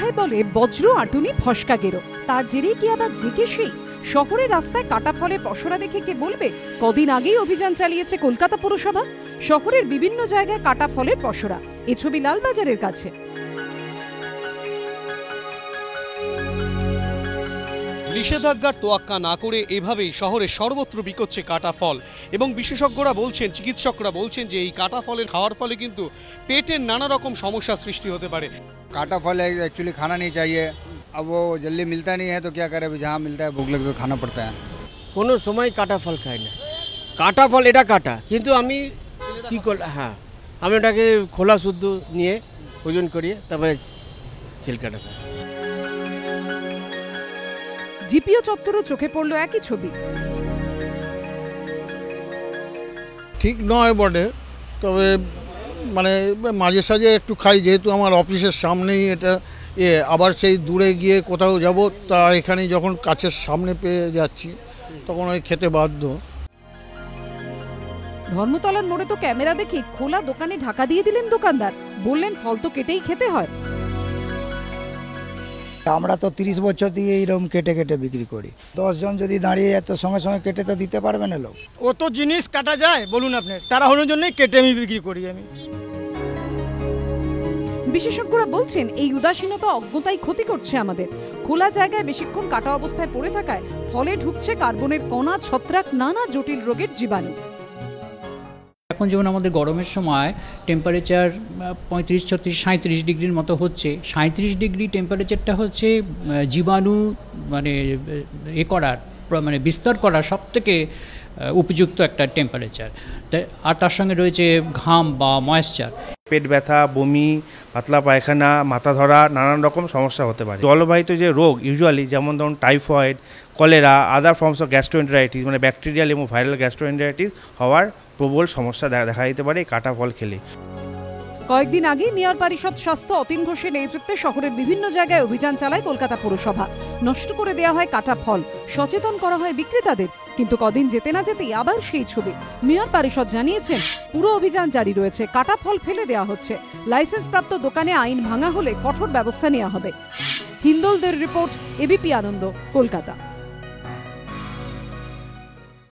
কথায় বলে বজ্র আটুনি ফসকা গেরো, তার জেরেই কি আবার জেকে সেই? শহরের রাস্তায় কাটা ফলের পসরা দেখে কে বলবে? কদিন আগেই অভিযান চালিয়েছে কলকাতা পুরসভা। শহরের বিভিন্ন জায়গায় কাটা ফলের পসরা। এ ছবি লালবাজারের কাছে। নিষেধাজ্ঞার তোয়াক্কা না করে এভাবেই শহরে সর্বত্র বিকোচ্ছে কাটা ফল এবং বিশেষজ্ঞরা বলছেন, চিকিৎসকরা বলছেন যে এই কাটা ফলের খাওয়ার ফলে কিন্তু পেটের নানা রকম সমস্যার সৃষ্টি হতে পারে। काटा फल एक्चुअली खाना नहीं चाहिए, अब वो जल्दी मिलता नहीं है तो क्या करें, जहाँ मिलता है भूख लगे तो खाना पड़ता है। কোনো সময় কাটা ফল খাই না। কাটা ফল এটা কাটা, কিন্তু আমি কি করলাম, হ্যাঁ আমি ওটাকে খোলা শুদ্ধ নিয়ে ওজন করিয়ে তারপরে ছিলকাটা খাই। জিপিও চত্বরও চোখে পড়লো একই ছবি। ঠিক নয় বটে, তবে মানে মাঝে সাঝে একটু খাই, যেহেতু আমার অফিসের সামনেই এটা। আবার সেই দূরে গিয়ে কোথাও যাব, তা এখানে যখন কাছের সামনে পেয়ে যাচ্ছি তখন ওই খেতে বাধ্য। ধর্মতলার মোড়ে তো ক্যামেরা দেখে খোলা দোকানে ঢাকা দিয়ে দিলেন দোকানদার, বললেন ফল তো কেটেই খেতে হয়। আমরা তো 30 বছর দিয়ে এইরকম কেটে কেটে বিক্রি করি। 10 জন যদি দাঁড়িয়ে যায় তো সঙ্গে সঙ্গে কেটে তো দিতে পারবে না লোক। ও তো জিনিস কাটা যায় বলুন আপনি, তাড়াহুড়োর জন্যই কেটে আমি বিক্রি করি আমি। বিশেষজ্ঞরা বলছেন এই উদাসীনতা অজ্ঞতাই ক্ষতি করছে আমাদের। খোলা জায়গায় বেশিক্ষণ কাটা অবস্থায় পড়ে থাকায় ফলে ঢুকছে কার্বনের কণা, ছত্রাক, নানা জটিল রোগের জীবাণু। এখন যেমন আমাদের গরমের সময় টেম্পারেচার 35, 36, 37 ডিগ্রির মতো হচ্ছে। 37 ডিগ্রি টেম্পারেচারটা হচ্ছে জীবাণু মানে মানে বিস্তার করার সব থেকে উপযুক্ত একটা টেম্পারেচার। আর তার সঙ্গে রয়েছে ঘাম বা ময়েশ্চার। পেট ব্যথা, বমি, পাতলা পায়খানা, মাথা ধরা, নানান রকম সমস্যা হতে পারে। জলবাহিত যে রোগ ইউজুয়ালি, যেমন ধরুন typhoid, cholera, other forms of gastroenteritis মানে ব্যাকটেরিয়াল এবং ভাইরাল গ্যাস্ট্রোএন্টেরাইটিস হওয়ার প্রবল সমস্যা দেখা দিতে পারে এই কাটা ফল খেলে। কয়েকদিন আগে মেয়র পরিষদ স্বাস্থ্য অতীন ঘোষের নেতৃত্বে শহরের বিভিন্ন জায়গায় অভিযান চালায় কলকাতা পুরসভা। নষ্ট করে দেওয়া হয় কাটা ফল, সচেতন করা হয় বিক্রেতাদের। কিন্তু কদিন যেতে না যেতেই আবার সেই ছবি। মেয়র পরিষদ জানিয়েছেন পুরো অভিযান জারি রয়েছে, কাটা ফল ফেলে দেওয়া হচ্ছে। লাইসেন্স প্রাপ্ত দোকানে আইন ভাঙা হলে কঠোর ব্যবস্থা নেওয়া হবে। হিন্দোলদের রিপোর্ট, এবিপি আনন্দ, কলকাতা।